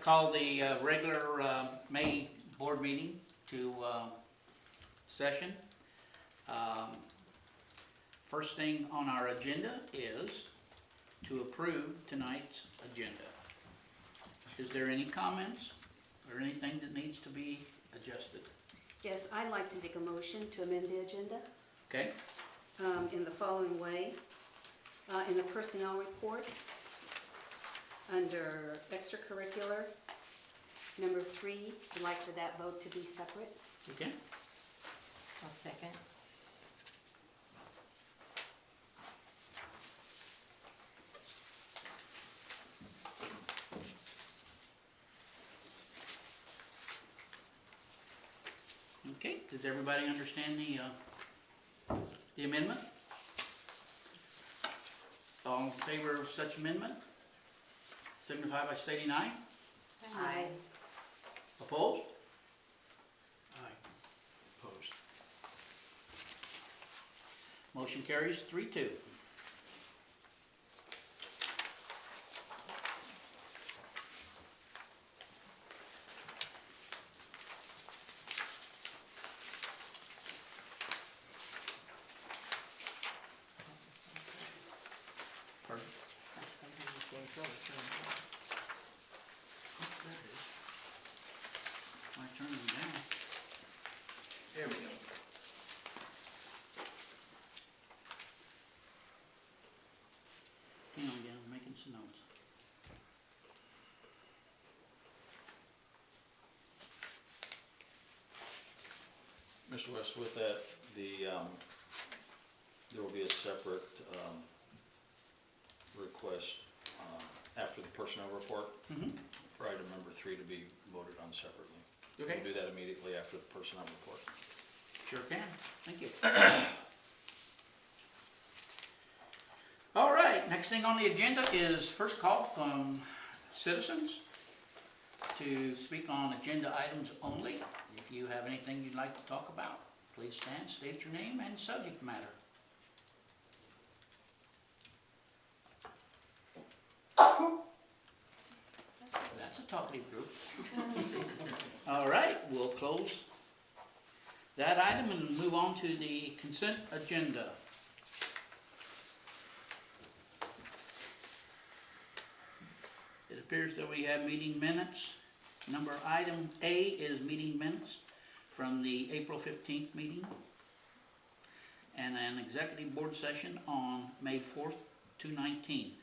call the regular May board meeting to session. First thing on our agenda is to approve tonight's agenda. Is there any comments or anything that needs to be adjusted? Yes, I'd like to make a motion to amend the agenda Okay, in the following way. In the personnel report, under extracurricular, number 3, I'd like for that vote to be separate. okay. I'll second. Okay, does everybody understand the amendment? All in favor of such amendment? Signify by stating aye. Aye. Opposed? Aye. Opposed. Motion carries 3-2. Pardon? That's something you say, Phil, it's really I turn them down. There we go. Hang on, again, I'm making some notes. Mr. West, with that, there will be a separate request after the personnel report for item number 3 to be voted on separately. Okay, We'll do that immediately after the personnel report. sure can. Thank you. All right, next thing on the agenda is first call from citizens to speak on agenda items only. If you have anything you'd like to talk about, please stand, state your name and subject matter. That's a talkative group. All right, we'll close that item and move on to the consent agenda. It appears that we have meeting minutes. Item A is meeting minutes from the April 15th meeting and an executive board session on May 4th, 2019.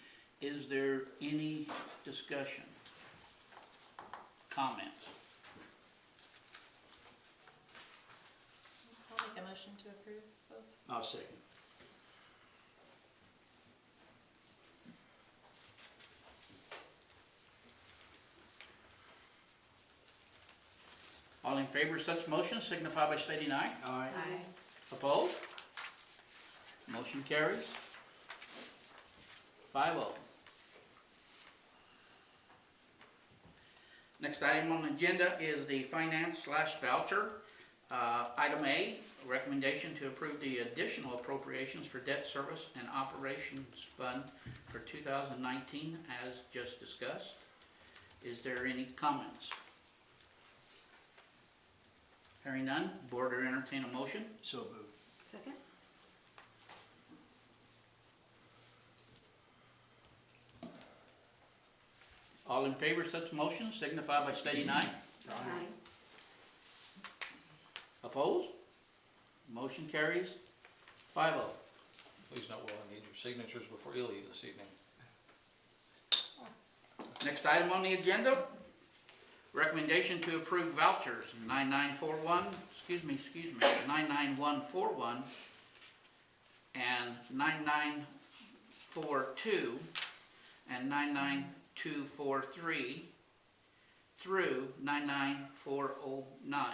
Is there any discussion? Comments? I'll make a motion to approve both. I'll second. All in favor of such motion signify by stating aye. Aye. Opposed? Motion carries 5-0. Next item on the agenda is the finance/voucher. Item A, recommendation to approve the additional appropriations for debt service and operations fund for 2019 as just discussed. Is there any comments? Hearing none, board will entertain a motion. So moved. Second? All in favor of such motion signify by stating aye. Aye. Opposed? Motion carries 5-0. Please note, we'll need your signatures before you leave this evening. Next item on the agenda, recommendation to approve vouchers 99141 and 9942 and 99243 through 99409.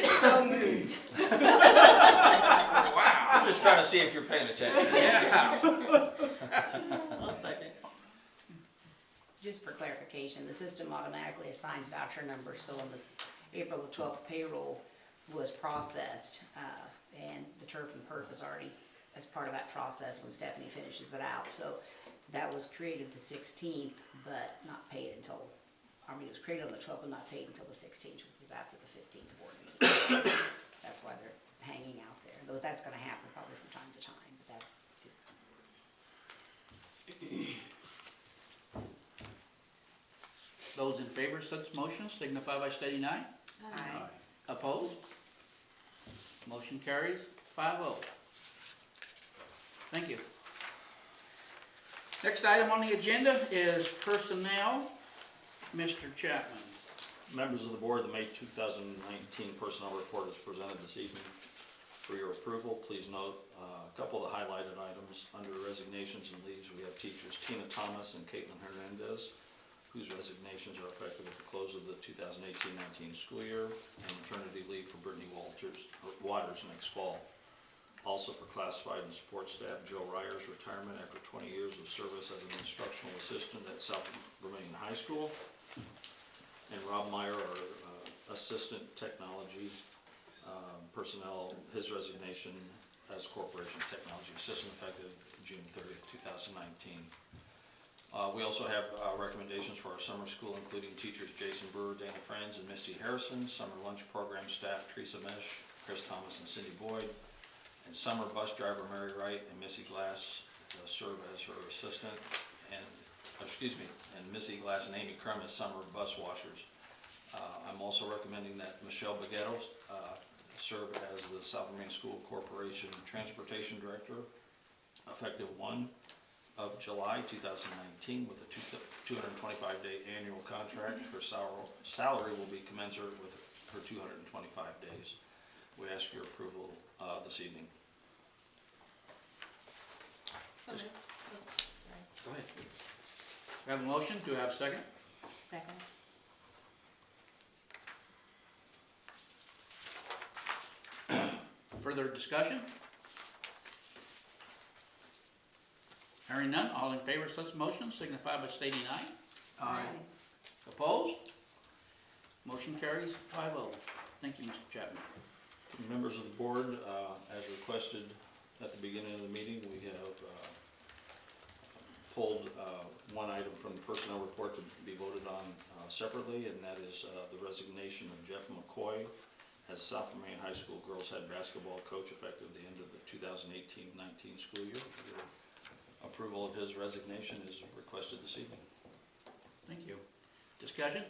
So moved. Wow. I'm just trying to see if you're paying attention. Yeah. I'll second. Just for clarification, the system automatically assigns voucher numbers, so when the April the 12th payroll was processed, and the turf and perf is already as part of that process when Stephanie finishes it out. So that was created the 16th, but not paid until, it was created on the 12th, but not paid until the 16th, which was after the 15th board meeting. That's why they're hanging out there. Though that's gonna happen probably from time to time, but that's, Those in favor of such motion signify by stating aye. Aye. Opposed? Motion carries 5-0. Thank you. Next item on the agenda is personnel. Mr. Chapman. Members of the board, the May 2019 personnel report is presented this evening for your approval. Please note a couple of the highlighted items. Under resignations and leaves, we have teachers Tina Thomas and Caitlin Hernandez, whose resignations are effective at the close of the 2018-19 school year, and maternity leave for Brittany Waters next fall. Also for classified and support staff, Joe Ryer's retirement after 20 years of service as an instructional assistant at South Vermillion High School. And Rob Meyer, our assistant technology personnel, his resignation as corporation technology assistant effective June 30th, 2019. We also have recommendations for our summer school, including teachers Jason Brewer, Dana Franz, and Misty Harrison, summer lunch program staff Teresa Mesh, Chris Thomas, and Cindy Boyd, and summer bus driver Mary Wright and Missy Glass serve as her assistant, and Missy Glass and Amy Crum as summer bus washers. I'm also recommending that Michelle Baguetto serve as the South Vermillion School Corporation Transportation Director, effective 1 of July 2019 with a 225-day annual contract. Her salary will be commensurate with her 225 days. We ask your approval this evening. So moved. Go ahead. We have a motion. Do I have a second? Second. Further discussion? Hearing none, all in favor of such motion signify by stating aye. Aye. Opposed? Motion carries 5-0. Thank you, Mr. Chapman. Members of the board, as requested at the beginning of the meeting, we have pulled one item from the personnel report to be voted on separately, and that is the resignation of Jeff McCoy as South Vermillion High School girls head basketball coach effective the end of the 2018-19 school year. Your approval of his resignation is requested this evening. Thank you. Discussion?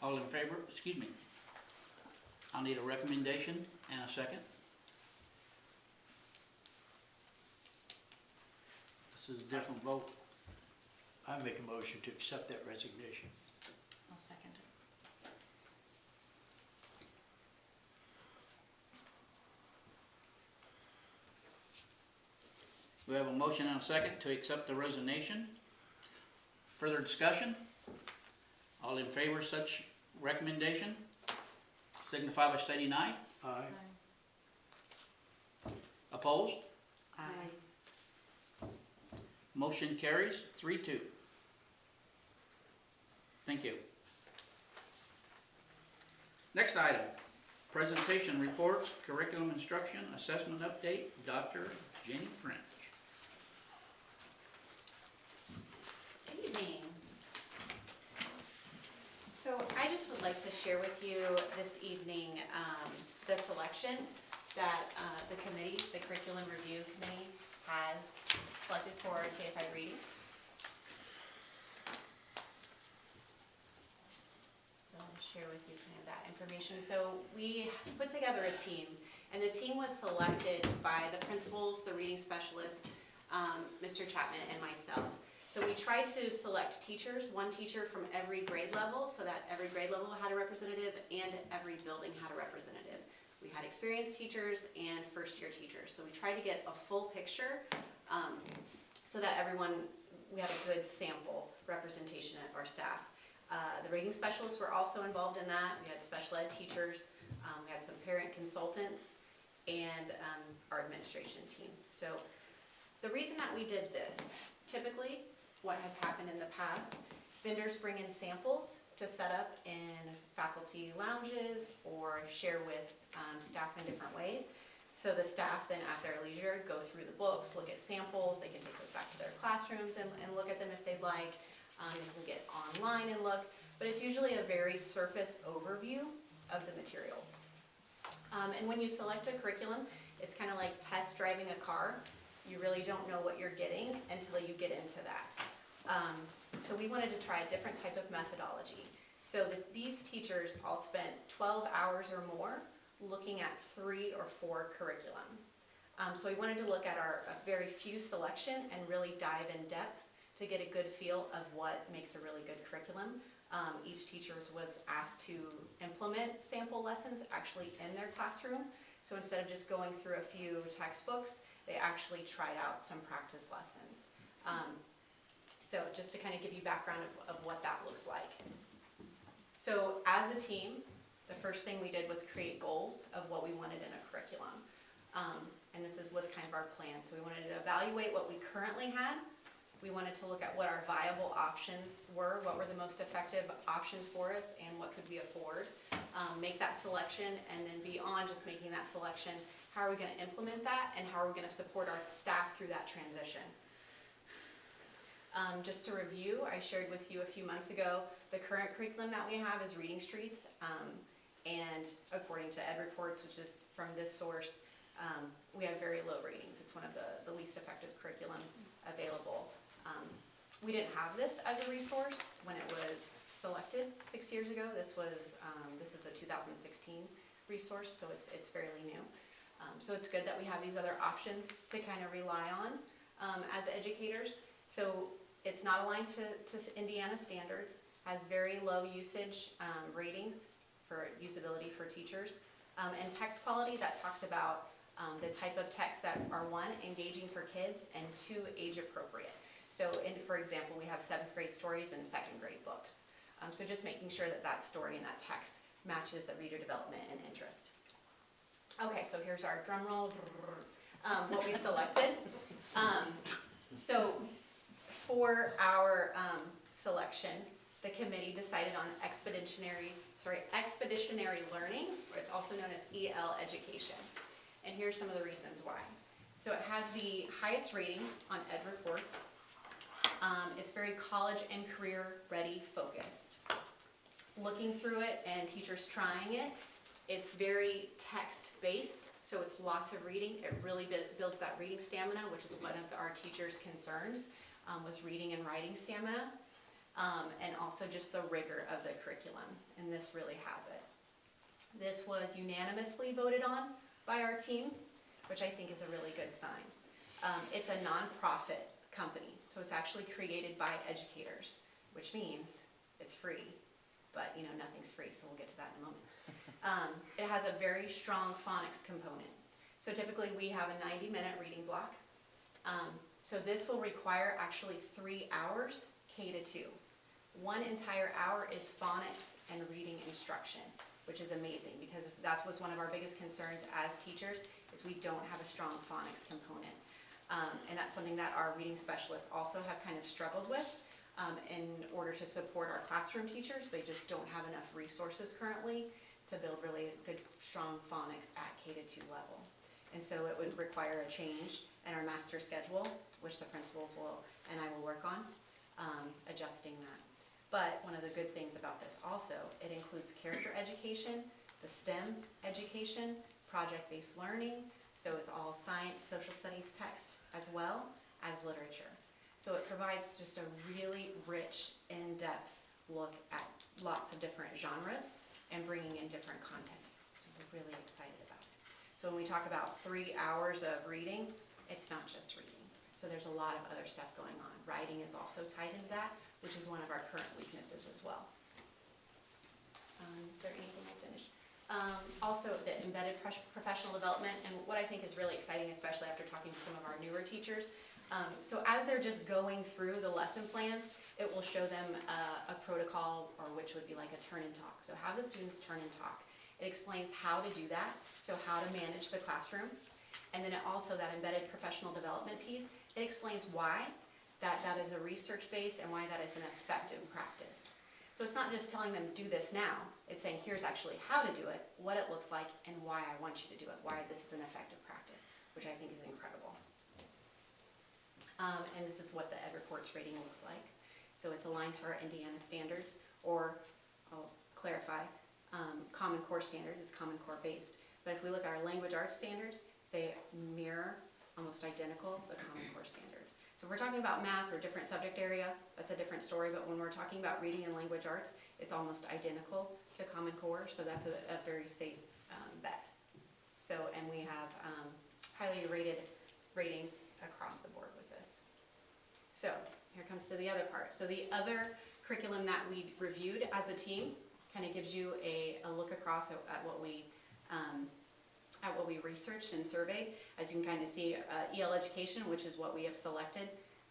All in favor? Excuse me. I'll need a recommendation and a second. This is a different vote. I make a motion to accept that resignation. I'll second it. We have a motion and a second to accept the resignation. Further discussion? All in favor of such recommendation signify by stating aye. Aye. Opposed? Aye. Motion carries 3-2. Thank you. Next item, presentation reports, curriculum instruction, assessment update, Dr. Jenny French. Good evening. So I just would like to share with you this evening the selection that the committee, the Curriculum Review Committee, has selected for KFI reading. So I'll share with you kind of that information. So we put together a team, and the team was selected by the principals, the reading specialist, Mr. Chapman, and myself. So we tried to select teachers, one teacher from every grade level, so that every grade level had a representative and every building had a representative. We had experienced teachers and first-year teachers. So we tried to get a full picture so that we had a good sample representation of our staff. The reading specialists were also involved in that. We had special ed teachers, we had some parent consultants, and our administration team. So the reason that we did this, typically what has happened in the past, vendors bring in samples to set up in faculty lounges or share with staff in different ways. So the staff then at their leisure go through the books, look at samples, they can take those back to their classrooms and look at them if they'd like. They can get online and look, but it's usually a very surface overview of the materials. And when you select a curriculum, it's kind of like test driving a car. You really don't know what you're getting until you get into that. So we wanted to try a different type of methodology. So that these teachers all spent 12 hours or more looking at 3 or 4 curriculum. So we wanted to look at our very few selection and really dive in depth to get a good feel of what makes a really good curriculum. Each teacher was asked to implement sample lessons actually in their classroom. So instead of just going through a few textbooks, they actually tried out some practice lessons. So just to kind of give you background of what that looks like. So as a team, the first thing we did was create goals of what we wanted in a curriculum. And this was kind of our plan. So we wanted to evaluate what we currently had. We wanted to look at what our viable options were, what were the most effective options for us, and what could we afford. Make that selection, and then beyond just making that selection, how are we going to implement that, and how are we going to support our staff through that transition. Just to review, I shared with you a few months ago, the current curriculum that we have is Reading Streets, and according to Ed Reports, which is from this source, we have very low ratings. It's one of the least effective curriculum available. We didn't have this as a resource when it was selected 6 years ago. This is a 2016 resource, so it's fairly new. So it's good that we have these other options to kind of rely on as educators. So it's not aligned to Indiana standards, has very low usage ratings for usability for teachers, and text quality that talks about the type of texts that are 1, engaging for kids, and 2, age appropriate. So for example, we have 7th grade stories and 2nd grade books. So just making sure that that story and that text matches the reader development and interest. Okay, so here's our drum roll, what we selected. So for our selection, the committee decided on expeditionary learning, or it's also known as EL education. And here's some of the reasons why. So it has the highest rating on Ed Reports. It's very college and career ready focused. Looking through it and teachers trying it, it's very text based, so it's lots of reading. It really builds that reading stamina, which is one of our teachers' concerns, was reading and writing stamina, and also just the rigor of the curriculum, and this really has it. This was unanimously voted on by our team, which I think is a really good sign. It's a nonprofit company, so it's actually created by educators, which means it's free, but nothing's free, so we'll get to that in a moment. It has a very strong phonics component. So typically we have a 90-minute reading block. So this will require actually 3 hours K-2. 1 entire hour is phonics and reading instruction, which is amazing because that was one of our biggest concerns as teachers is we don't have a strong phonics component. And that's something that our reading specialists also have kind of struggled with in order to support our classroom teachers. They just don't have enough resources currently to build really good, strong phonics at K-2 level. And so it would require a change in our master schedule, which the principals and I will work on, adjusting that. But one of the good things about this also, it includes character education, the STEM education, project-based learning, so it's all science, social studies text, as well as literature. So it provides just a really rich, in-depth look at lots of different genres and bringing in different content. So we're really excited about it. So when we talk about 3 hours of reading, it's not just reading. So there's a lot of other stuff going on. Writing is also tied into that, which is one of our current weaknesses as well. Is there anything I finished? Also the embedded professional development, and what I think is really exciting, especially after talking to some of our newer teachers. So as they're just going through the lesson plans, it will show them a protocol, or which would be like a turn and talk. So have the students turn and talk. It explains how to do that, so how to manage the classroom. And then it also, that embedded professional development piece, it explains why that is a research base and why that is an effective practice. So it's not just telling them, do this now, it's saying, here's actually how to do it, what it looks like, and why I want you to do it, why this is an effective practice, which I think is incredible. And this is what the Ed Reports rating looks like. So it's aligned to our Indiana standards, or I'll clarify, Common Core standards is Common Core based. But if we look at our language arts standards, they mirror almost identical the Common Core standards. So if we're talking about math or different subject area, that's a different story, but when we're talking about reading and language arts, it's almost identical to Common Core, so that's a very safe bet. So, and we have highly rated ratings across the board with this. So, here comes to the other part. So the other curriculum that we reviewed as a team kind of gives you a look across at what we researched and surveyed. As you can kind of see, EL education, which is what we have selected,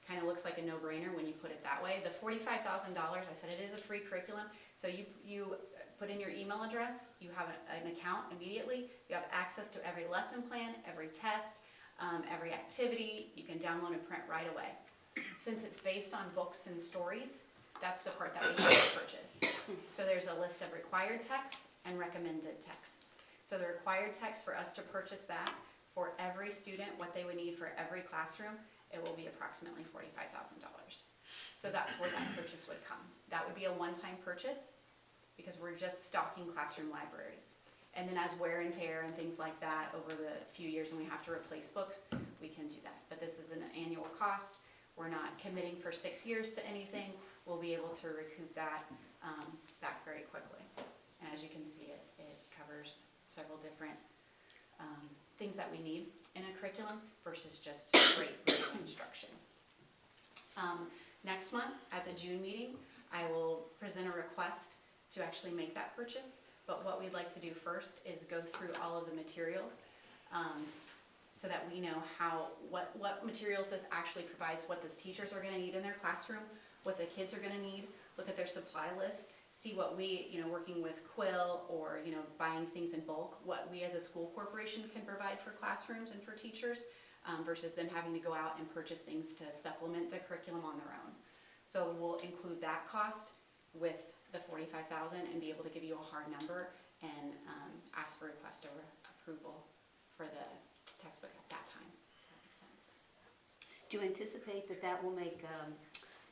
kind of looks like a no-brainer when you put it that way. The $45,000, I said it is a free curriculum, so you put in your email address, you have an account immediately, you have access to every lesson plan, every test, every activity, you can download and print right away. Since it's based on books and stories, that's the part that we have to purchase. So there's a list of required texts and recommended texts. So the required text for us to purchase that for every student, what they would need for every classroom, it will be approximately $45,000. So that's where that purchase would come. That would be a one-time purchase because we're just stocking classroom libraries. And then as wear and tear and things like that over the few years and we have to replace books, we can do that. But this is an annual cost. We're not committing for 6 years to anything. We'll be able to recoup that back very quickly. And as you can see, it covers several different things that we need in a curriculum versus just straight reading instruction. Next month at the June meeting, I will present a request to actually make that purchase. But what we'd like to do first is go through all of the materials so that we know what materials this actually provides, what the teachers are gonna need in their classroom, what the kids are gonna need, look at their supply lists, see what we, working with Quill or, buying things in bulk, what we as a school corporation can provide for classrooms and for teachers versus them having to go out and purchase things to supplement the curriculum on their own. So we'll include that cost with the $45,000 and be able to give you a hard number and ask for request or approval for the textbook at that time. If that makes sense. Do you anticipate that will make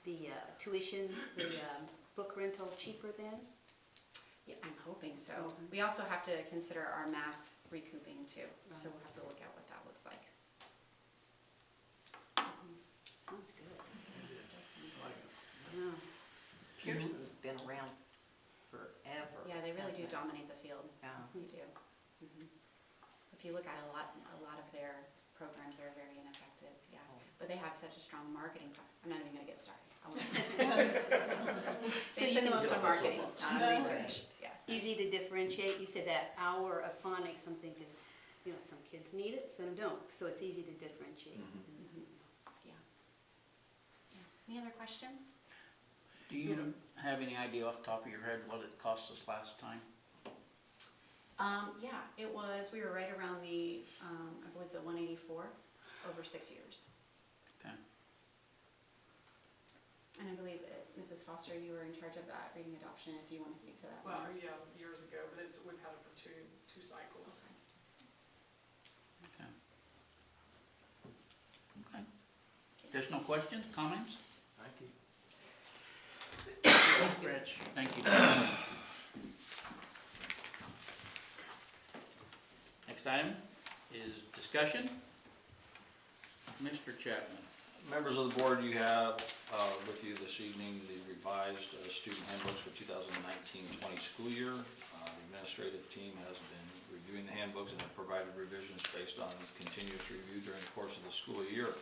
the tuition, the book rental cheaper then? Yeah, I'm hoping so. We also have to consider our math recouping too, so we'll have to look at what that looks like. Sounds good. It does seem good. Yeah. Pearson's been around forever. Yeah, they really do hasn't it? dominate the field. Yeah. They do. If you look at a lot of their programs are very ineffective, yeah. But they have such a strong marketing plan. I'm not even gonna get started. I won't. So They you spend the can- most on marketing, not on research, yeah. Easy to differentiate. You said that hour of phonics, I'm thinking, some kids need it, some don't. So it's easy to differentiate. Yeah. Any other questions? Do you have any idea off the top of your head what it cost us last time? Yeah, we were right around the, I believe the 184 over 6 years. Okay. And I believe, Mrs. Foster, you were in charge of that reading adoption, if you want to speak to that. Well, more. yeah, years ago, but we've had it for two cycles. Okay. Okay. There's no questions, comments? Thank you. Rich. Thank you. Next item is discussion. Mr. Chapman. Members of the board, you have with you this evening the revised student handbooks for 2019-20 school year. The administrative team has been reviewing the handbooks and have provided revisions based on continuous review during the course of the school year,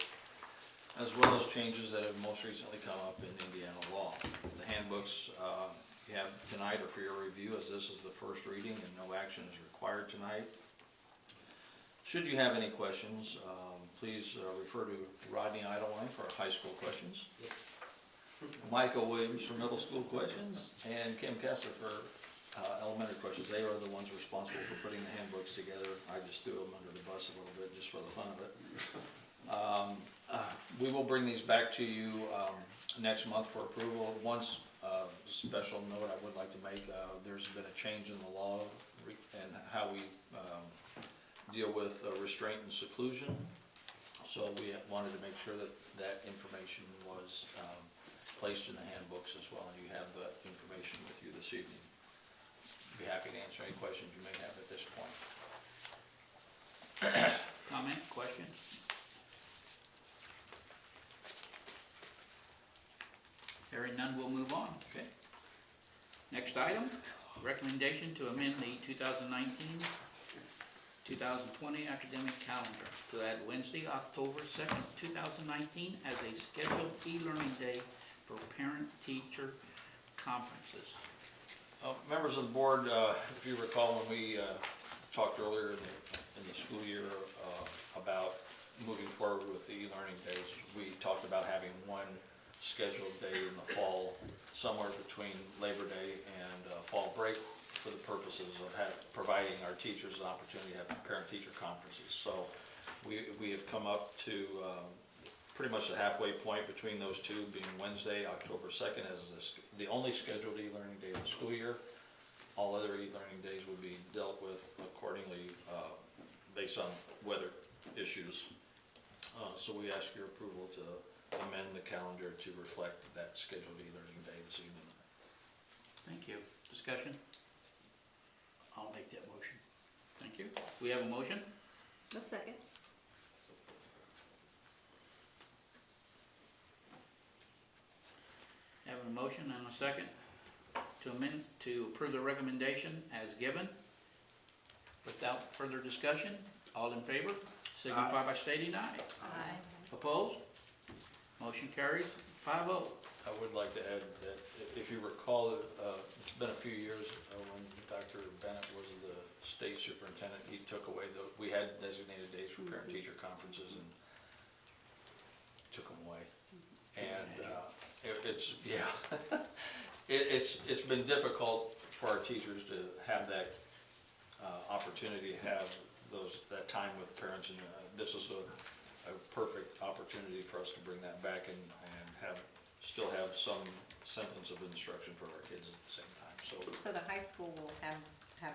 as well as changes that have most recently come up in Indiana law. The handbooks you have tonight are for your review, as this is the first reading and no action is required tonight. Should you have any questions, please refer to Rodney Idleline for high school questions, Michael Williams for middle school questions, and Kim Kessler for elementary questions. They are the ones responsible for putting the handbooks together. I just threw them under the bus a little bit just for the fun of it. We will bring these back to you next month for approval. Once special note I would like to make, there's been a change in the law and how we deal with restraint and seclusion. So we wanted to make sure that that information was placed in the handbooks as well, and you have the information with you this evening. Be happy to answer any questions you may have at this point. Comment, question? Hearing none, we'll move on, okay? Next item, recommendation to amend the 2019-2020 academic calendar to add Wednesday, October 2nd, 2019 as a scheduled e-learning day for parent-teacher conferences. Members of the board, if you recall when we talked earlier in the school year about moving forward with the e-learning days, we talked about having one scheduled day in the fall, somewhere between Labor Day and fall break, for the purposes of providing our teachers an opportunity to have parent-teacher conferences. So we have come up to pretty much the halfway point between those two, being Wednesday, October 2nd, as the only scheduled e-learning day of the school year. All other e-learning days would be dealt with accordingly based on weather issues. So we ask your approval to amend the calendar to reflect that scheduled e-learning day this evening. Thank you. Discussion? I'll make that motion. Thank you. We have a motion? A second. Have a motion and a second to amend, to approve the recommendation as given. Without further discussion, all in favor, signify by stating aye. Aye. Opposed? Motion carries 5-0. I would like to add that if you recall, it's been a few years when Dr. Bennett was the state superintendent, he took away we had designated days for parent-teacher conferences and took them away. And it's been difficult for our teachers to have that opportunity to have that time with parents, and this is a perfect opportunity for us to bring that back and still have some semblance of instruction for our kids at the same time. So the high school will have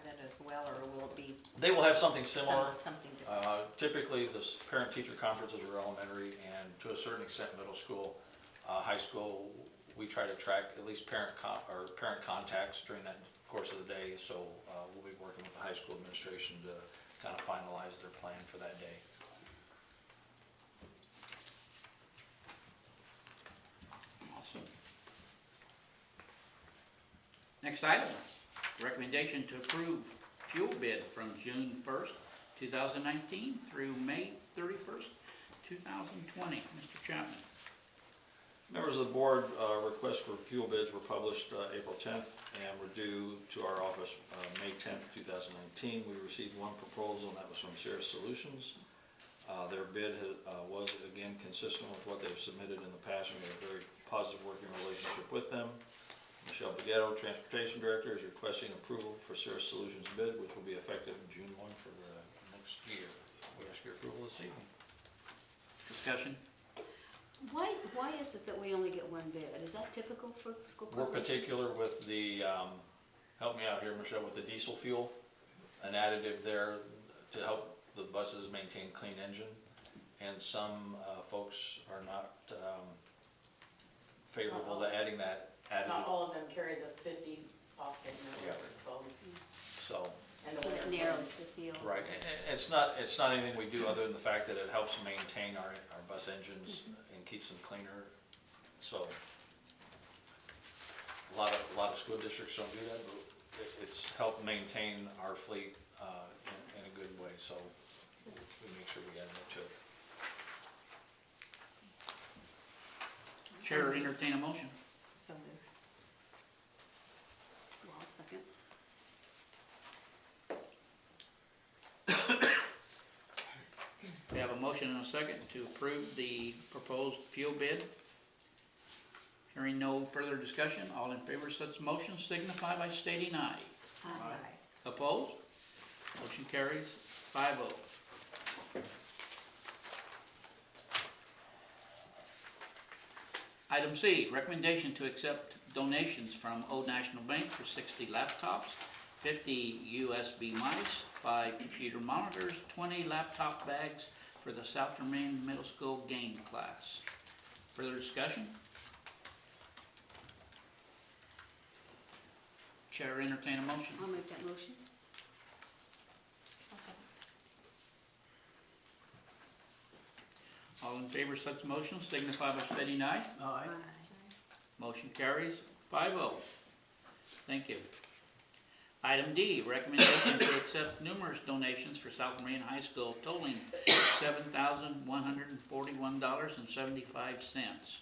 that as well, or will it be They will have something similar. something different? Typically, the parent-teacher conferences are elementary, and to a certain extent, middle school. High school, we try to track at least parent contacts during that course of the day, so we'll be working with the high school administration to kind of finalize their plan for that day. Awesome. Next item, recommendation to approve fuel bid from June 1st, 2019 through May 31st, 2020. Mr. Chapman. Members of the board, requests for fuel bids were published April 10th and were due to our office May 10th, 2019. We received one proposal, and that was from Cirrus Solutions. Their bid was, again, consistent with what they've submitted in the past, and we have a very positive working relationship with them. Michelle Bagetto, Transportation Director, is requesting approval for Cirrus Solutions bid, which will be effective June 1 for the next year. We ask your approval this evening. Discussion? Why is it that we only get one bid? Is that typical for school We're corporations? particular with the, help me out here, Michelle, with the diesel fuel, an additive there to help the buses maintain clean engine. And some folks are not favorable to adding that Not additive, all of them carry the 50 octane or whatever it's called. so. And the So it winter narrows the field. Right, and it's not anything we do other than the fact that it helps maintain our bus engines and keeps them cleaner. So, a lot of school districts don't do that, but it's helped maintain our fleet in a good way, so we make sure we add that to it. Chair, entertain a motion. So moved. Well, I'll second. We have a motion and a second to approve the proposed fuel bid. Hearing no further discussion, all in favor of such motion signify by stating aye. Aye. Opposed? Motion carries 5-0. Item C, recommendation to accept donations from Old National Bank for 60 laptops, 50 USB mice, 5 computer monitors, 20 laptop bags for the South Vermillion Middle School game class. Further discussion? Chair entertain a motion. I'll make that motion. I'll second. All in favor of such motion signify by stating aye. Aye. Motion carries 5-0. Thank you. Item D, recommendation to accept numerous donations for South Vermillion High School totaling $7,141.75.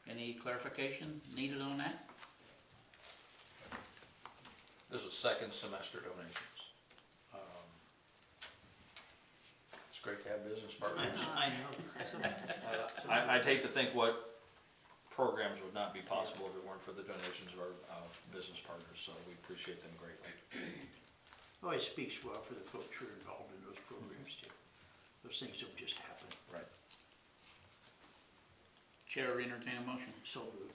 Any clarification needed on that? This was second semester donations. It's great to have business partners. I know. I'd hate to think what programs would not be possible if it weren't for the donations of our business partners, so we appreciate them greatly. Always speaks well for the folks who are involved in those programs too. Those things don't just happen. Right. Chair entertain a motion. So moved.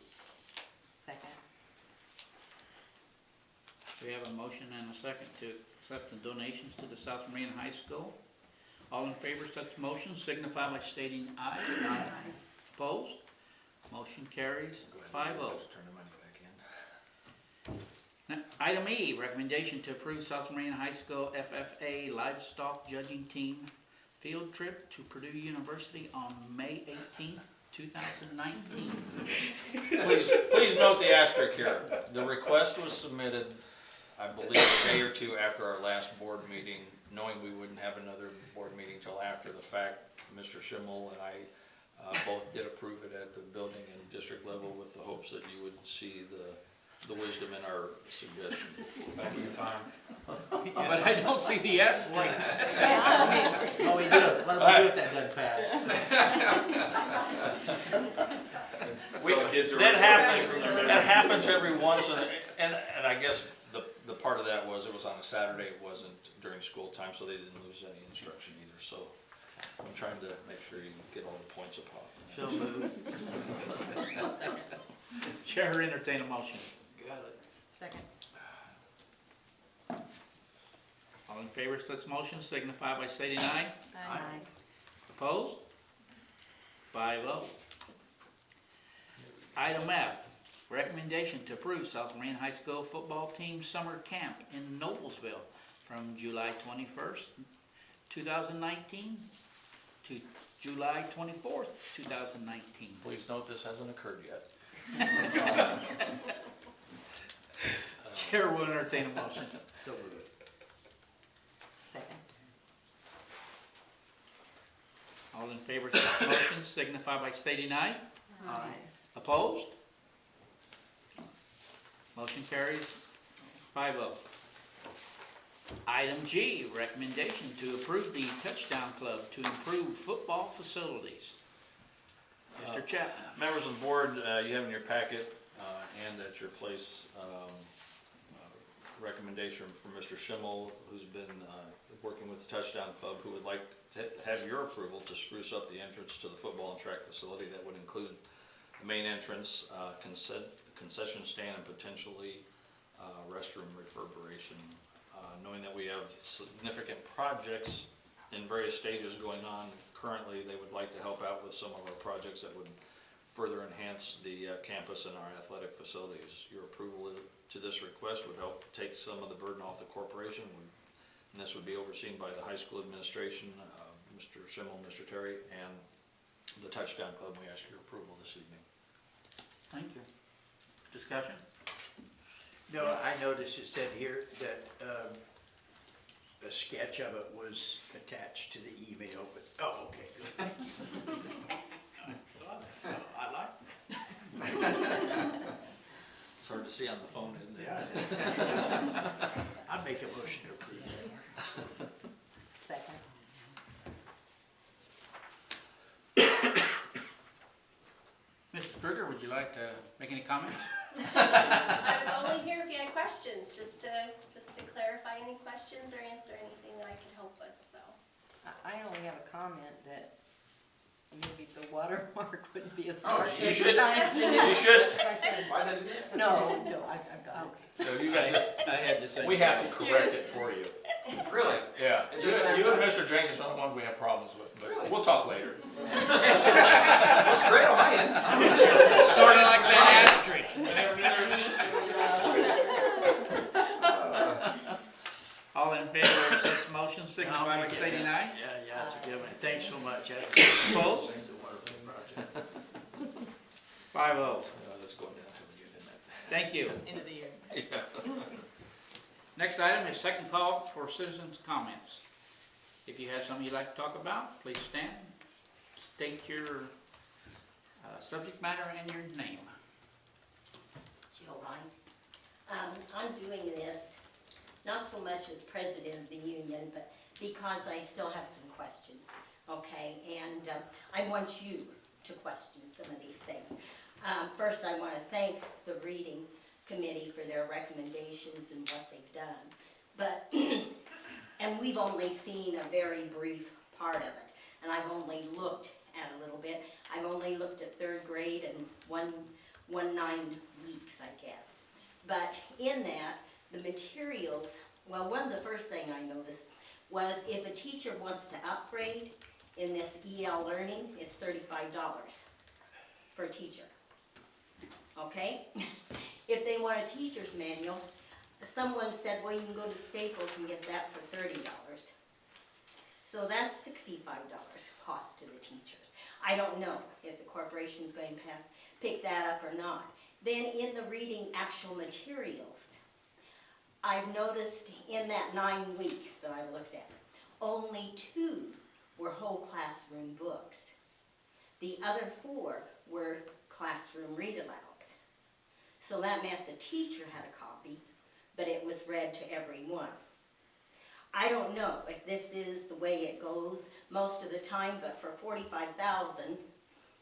Second. We have a motion and a second to accept the donations to the South Vermillion High School. All in favor of such motion signify by stating aye. Aye. Opposed? Motion carries 5-0. Turn the money back in. Now, item E, recommendation to approve South Vermillion High School FFA Livestock Judging Team field trip to Purdue University on May 18th, 2019. Please note the asterisk here. The request was submitted, I believe, a day or two after our last board meeting, knowing we wouldn't have another board meeting till after the fact. Mr. Schimmel and I both did approve it at the building and district level with the hopes that you would see the wisdom in our suggestion. Back in time. But I don't see the F. Oh, we do. What do we do if that doesn't pass? That happens every once, and I guess the part of that was, it was on a Saturday, it wasn't during school time, so they didn't lose any instruction either, so I'm trying to make sure you get all the points up top. So moved. Chair entertain a motion. Got it. Second. All in favor of such motion signify by stating aye. Aye. Opposed? 5-0. Item F, recommendation to approve South Vermillion High School football team summer camp in Noblesville from July 21st, 2019 to July 24th, 2019. Please note this hasn't occurred yet. Chair will entertain a motion. So moved. Second. All in favor of such motion signify by stating aye. Aye. Opposed? Motion carries 5-0. Item G, recommendation to approve the Touchdown Club to improve football facilities. Mr. Chapman. Members of the board, you have in your packet and at your place recommendation from Mr. Schimmel, who's been working with the Touchdown Club, who would like to have your approval to spruce up the entrance to the football and track facility. That would include the main entrance, concession stand, and potentially restroom refurbishing. Knowing that we have significant projects in various stages going on currently, they would like to help out with some of our projects that would further enhance the campus and our athletic facilities. Your approval to this request would help take some of the burden off the corporation, and this would be overseen by the high school administration, Mr. Schimmel, Mr. Terry, and the Touchdown Club. We ask your approval this evening. Thank you. Discussion? No, I noticed it said here that a sketch of it was attached to the email, but, oh, okay, good. It's on there. I like It's hard to see on the phone, isn't it? that. I'd make a motion to approve that. Second. Mrs. Kruger, would you like to make any comments? I was only here if you had questions, just to clarify any questions or answer anything that I could help with, so. I only have a comment that Maybe the watermark wouldn't be as Oh, harsh you next should. time. You should. Why did it? No, I've got it. No, you guys, I had the same. we have to correct it for you. Really? Yeah, It you doesn't have you and to- Mr. Jenkins are the ones we have problems with, but Really? we'll talk later. That's great on my end. Sort of like that asterisk. All in favor of such motion, signify by stating aye. Yeah, it's a good one. Thanks so much. Opposed? It's a wonderful project. 5-0. Let's go down and get in that. Thank you. End of the year. Next item is second call for citizens' comments. If you have something you'd like to talk about, please stand, state your subject matter and your name. Jill Wright. I'm doing this, not so much as president of the union, but because I still have some questions, okay? And I want you to question some of these things. First, I want to thank the reading committee for their recommendations and what they've done. But, and we've only seen a very brief part of it, and I've only looked at a little bit. I've only looked at third grade and one 9 weeks, I guess. But in that, the materials, well, one of the first thing I noticed was if a teacher wants to upgrade in this EL learning, it's $35 per teacher. Okay? If they want a teacher's manual, someone said, well, you can go to Staples and get that for $30. So that's $65 cost to the teachers. I don't know if the corporation's going to pick that up or not. Then in the reading actual materials, I've noticed in that 9 weeks that I looked at, only 2 were whole classroom books. The other 4 were classroom read-alouds. So that meant the teacher had a copy, but it was read to everyone. I don't know if this is the way it goes most of the time, but for $45,000,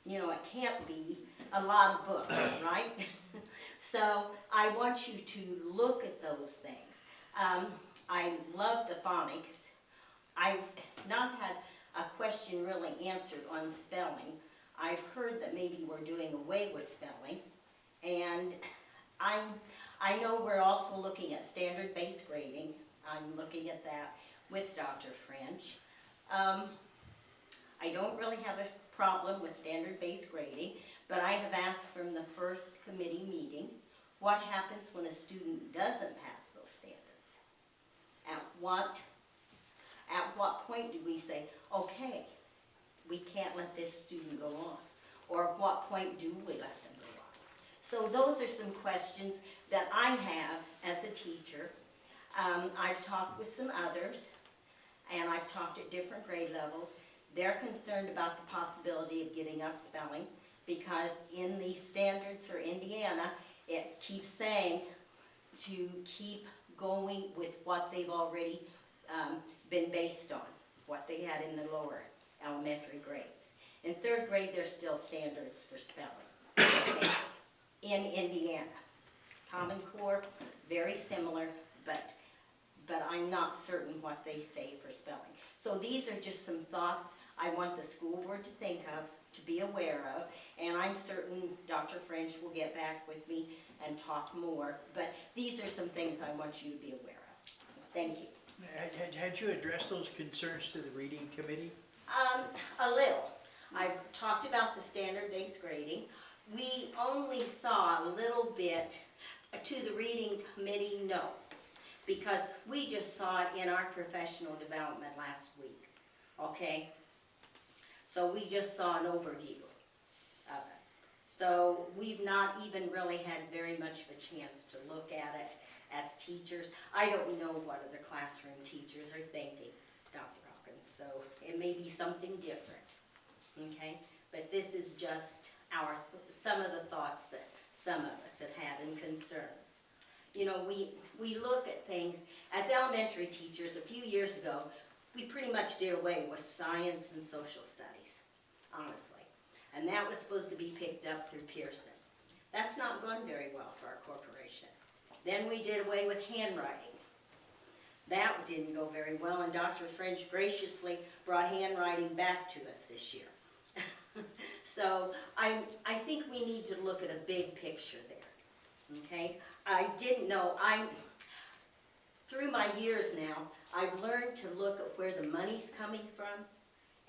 you know, it can't be a lot of books, right? So I want you to look at those things. I love the phonics. I've not had a question really answered on spelling. I've heard that maybe we're doing away with spelling, and I know we're also looking at standard-based grading. I'm looking at that with Dr. French. I don't really have a problem with standard-based grading, but I have asked from the first committee meeting, what happens when a student doesn't pass those standards? At what point do we say, okay, we can't let this student go on? Or at what point do we let them go on? So those are some questions that I have as a teacher. I've talked with some others, and I've talked at different grade levels. They're concerned about the possibility of getting up spelling, because in the standards for Indiana, it keeps saying to keep going with what they've already been based on, what they had in the lower elementary grades. In third grade, there's still standards for spelling, okay? In Indiana. Common Core, very similar, but I'm not certain what they say for spelling. So these are just some thoughts I want the school board to think of, to be aware of, and I'm certain Dr. French will get back with me and talk more, but these are some things I want you to be aware of. Thank you. Had you addressed those concerns to the reading committee? A little. I've talked about the standard-based grading. We only saw a little bit to the reading committee, no, because we just saw it in our professional development last week, okay? So we just saw an overview of it. So we've not even really had very much of a chance to look at it as teachers. I don't know what other classroom teachers are thinking, Dr. Hawkins, so it may be something different, okay? But this is just some of the thoughts that some of us have had and concerns. You know, we look at things, as elementary teachers a few years ago, we pretty much did away with science and social studies, honestly. And that was supposed to be picked up through Pearson. That's not gone very well for our corporation. Then we did away with handwriting. That didn't go very well, and Dr. French graciously brought handwriting back to us this year. So I think we need to look at a big picture there, okay? I didn't know, through my years now, I've learned to look at where the money's coming from.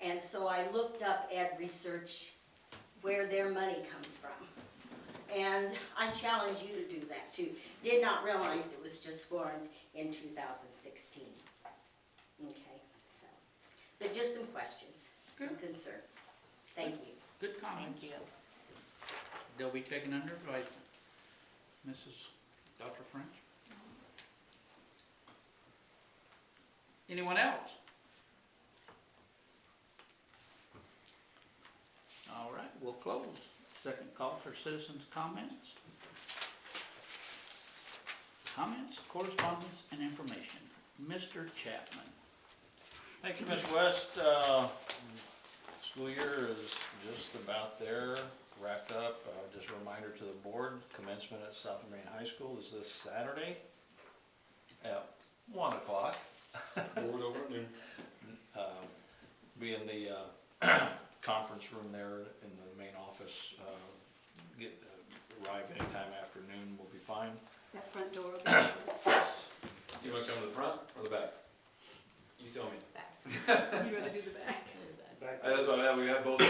And so I looked up Ed Research, where their money comes from. And I challenge you to do that too. Did not realize it was just formed in 2016. Okay, so, but just some questions, some concerns. Thank you. Good comments. Thank you. They'll be taken under advisement. Mrs. Dr. French? Anyone else? All right, we'll close. Second call for citizens' comments. Comments, correspondence, and information. Mr. Chapman. Thank you, Ms. West. School year is just about there, wrapped up. Just a reminder to the board, commencement at South Vermillion High School is this Saturday at 1 o'clock. Board over at noon. Be in the conference room there in the main office. Arrive anytime after noon, will be fine. That front door will be open. Yes. You wanna come to the front or the back? You tell me. You'd rather do the back. That's why we have both.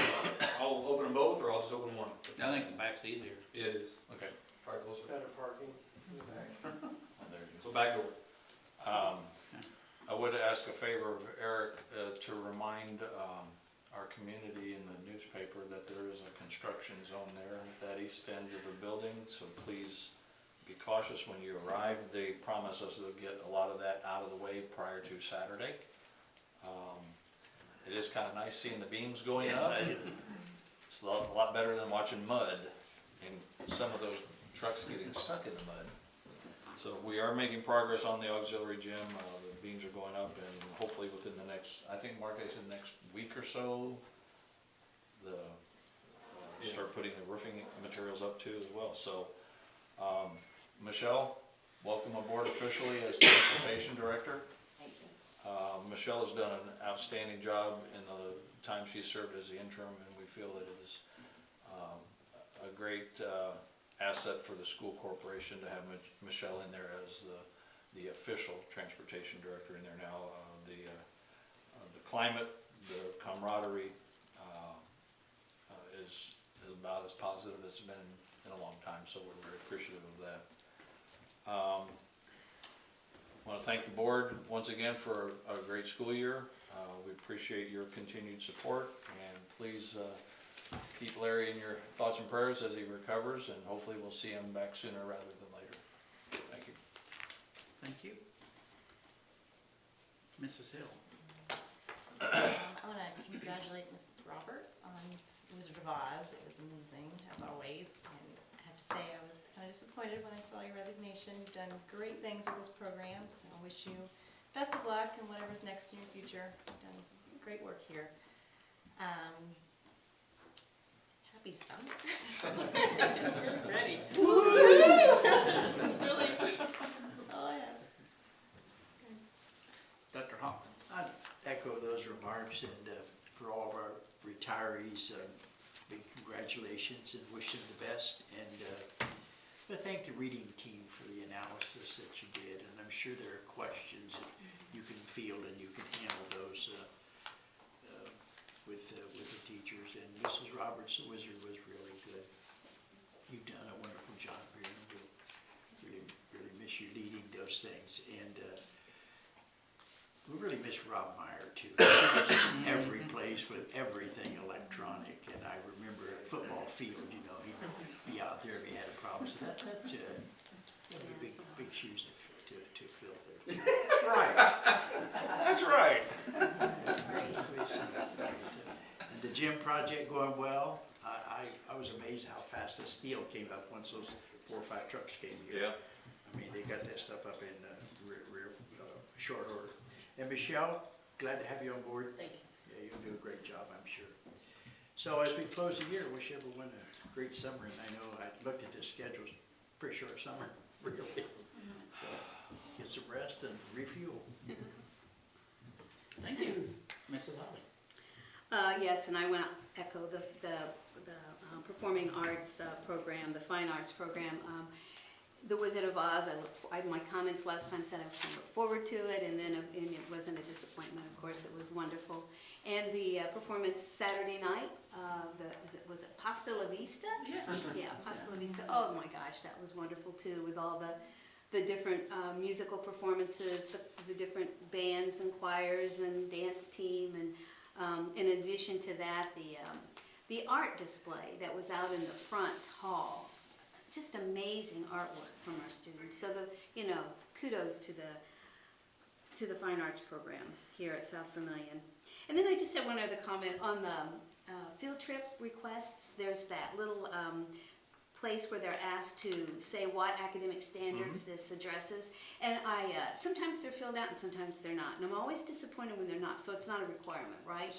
I'll open them both, or I'll just open one. I think the back's easier. Yeah, it is. Okay. Probably closer. Better parking in the back. Oh, there you go. So back door. I would ask a favor of Eric to remind our community in the newspaper that there is a construction zone there at that east end of the building, so please be cautious when you arrive. They promise us they'll get a lot of that out of the way prior to Saturday. It is kind of nice seeing the beams going up. It's a lot better than watching mud and some of those trucks getting stuck in the mud. So we are making progress on the auxiliary gym. The beams are going up, and hopefully within the next, I think Mark said next week or so, start putting the roofing materials up too as well. So, Michelle, welcome aboard officially as Transportation Director. Thank you. Michelle has done an outstanding job in the time she served as the interim, and we feel that it is a great asset for the school corporation to have Michelle in there as the official transportation director in there now. The climate, the camaraderie is about as positive as it's been in a long time, so we're very appreciative of that. I want to thank the board once again for a great school year. We appreciate your continued support, and please keep Larry in your thoughts and prayers as he recovers, and hopefully we'll see him back sooner rather than later. Thank you. Thank you. Mrs. Hill. I want to congratulate Mrs. Roberts on Wizard of Oz. It was amazing, as always. And I have to say, I was kind of disappointed when I saw your resignation. You've done great things with this program, so I wish you best of luck in whatever's next in your future. You've done great work here. Happy summer. Ready. That's really all I have. Dr. Hopkins. I'd echo those remarks, and for all of our retirees, big congratulations and wish them the best. And I thank the reading team for the analysis that you did, and I'm sure there are questions that you can field and you can handle those with the teachers. And Mrs. Roberts, the wizard, was really good. You've done a wonderful job here, and we'll really miss you leading those things. And we really miss Rob Meyer too. He was just every place with everything electronic. And I remember at football field, you know, he'd be out there if he had a problem. So that's big shoes to fill there. Right. That's right. And the gym project going well. I was amazed how fast the steel came up once those 4 or 5 trucks came here. Yeah. I mean, they got that stuff up in real short order. And Michelle, glad to have you on board. Thank you. Yeah, you'll do a great job, I'm sure. So as we close the year, wish everyone a great summer. And I know I looked at this schedule, it's a pretty short summer, really. So get some rest and refuel. Thank you. Mrs. Holly. Yes, and I want to echo the performing arts program, the fine arts program. The Wizard of Oz, my comments last time said I was going to look forward to it, and it wasn't a disappointment. Of course, it was wonderful. And the performance Saturday night, was it Pasta La Vista? Yeah. Yeah, Pasta La Vista. Oh my gosh, that was wonderful too, with all the different musical performances, the different bands and choirs and dance team, and in addition to that, the art display that was out in the front hall. Just amazing artwork from our students. So kudos to the fine arts program here at South Vermillion. And then I just have one other comment on the field trip requests. There's that little place where they're asked to say what academic standards this addresses. And sometimes they're filled out and sometimes they're not. And I'm always disappointed when they're not. So it's not a requirement, right?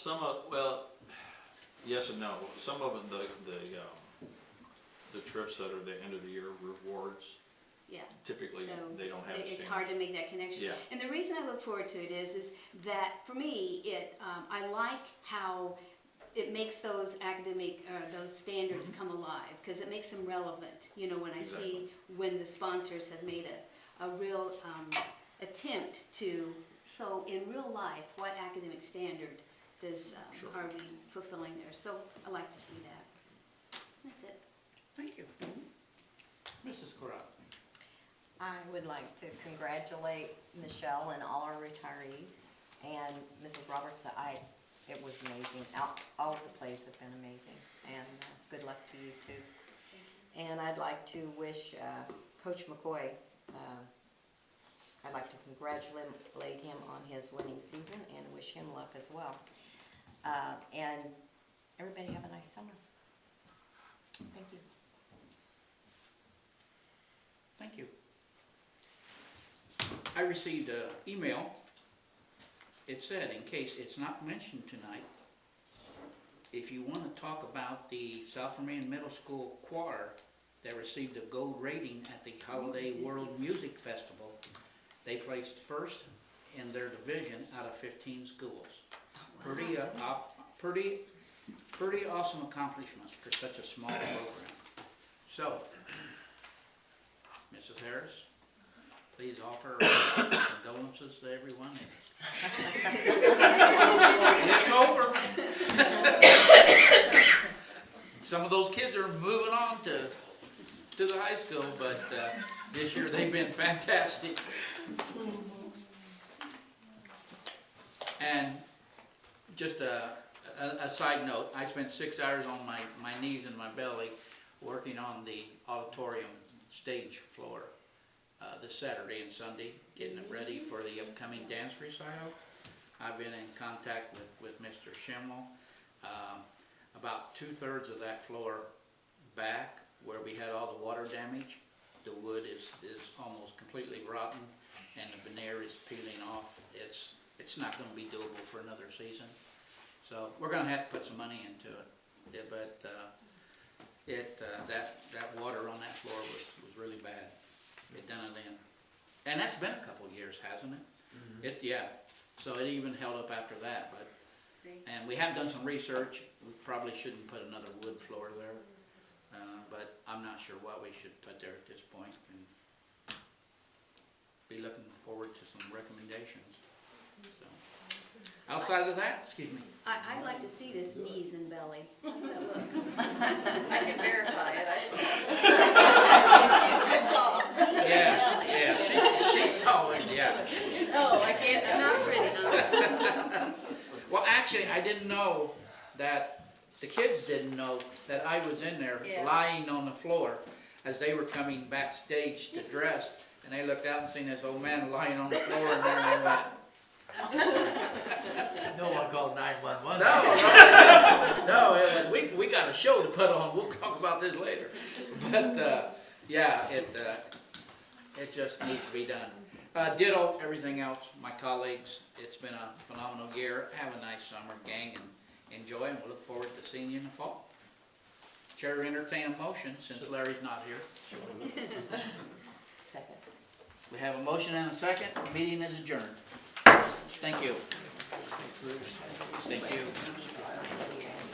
Yes and no. Some of them, the trips that are the end of the year rewards, Yeah. typically So they don't have. it's hard to make that connection. Yeah. And the reason I look forward to it is that for me, I like how it makes those academic, those standards come alive, because it makes them relevant. When I see when the sponsors have made a real attempt to, so in real life, what academic standard are we fulfilling there? So I like to see that. That's it. Thank you. Mrs. Corral. I would like to congratulate Michelle and all our retirees, and Mrs. Roberts. It was amazing. All of the plays have been amazing, and good luck to you too. And I'd like to wish Coach McCoy, I'd like to congratulate him on his winning season and wish him luck as well. And everybody have a nice summer. Thank you. Thank you. I received an email. It said, in case it's not mentioned tonight, if you want to talk about the South Vermillion Middle School Choir that received a gold rating at the Holiday World Music Festival, they placed first in their division out of 15 schools. Pretty awesome accomplishment for such a small program. So, Mrs. Harris, please offer condolences to everyone. It's over. Some of those kids are moving on to the high school, but this year they've been fantastic. And just a side note, I spent 6 hours on my knees and my belly working on the auditorium stage floor this Saturday and Sunday, getting it ready for the upcoming dance recital. I've been in contact with Mr. Schimmel. About 2/3 of that floor back, where we had all the water damage, the wood is almost completely rotten and the veneer is peeling off. It's not going to be doable for another season. So we're going to have to put some money into it. Yeah, but that water on that floor was really bad. It done it in. And that's been a couple of years, hasn't it? Yeah. So it even held up after that. And we have done some research. We probably shouldn't put another wood floor there. But I'm not sure what we should put there at this point. And be looking forward to some recommendations. So, outside of that, excuse me. I'd like to see this knees and belly. How's that look? I can verify it. Yeah, she saw it, yeah. Oh, I can't, not pretty, no. Well, actually, I didn't know that, the kids didn't know that I was in there lying on the floor as they were coming backstage to dress, and they looked out and seen this old man lying on the floor, and then they went, No one called 911. no, it was, we got a show to put on, we'll talk about this later. But, yeah, it just needs to be done. Ditto everything else, my colleagues, it's been a phenomenal year. Have a nice summer, gang, and enjoy, and we'll look forward to seeing you in the fall. Chair will entertain a motion, since Larry's not here. Second. We have a motion and a second, the meeting is adjourned. Thank you. Thank you. You need to sign here.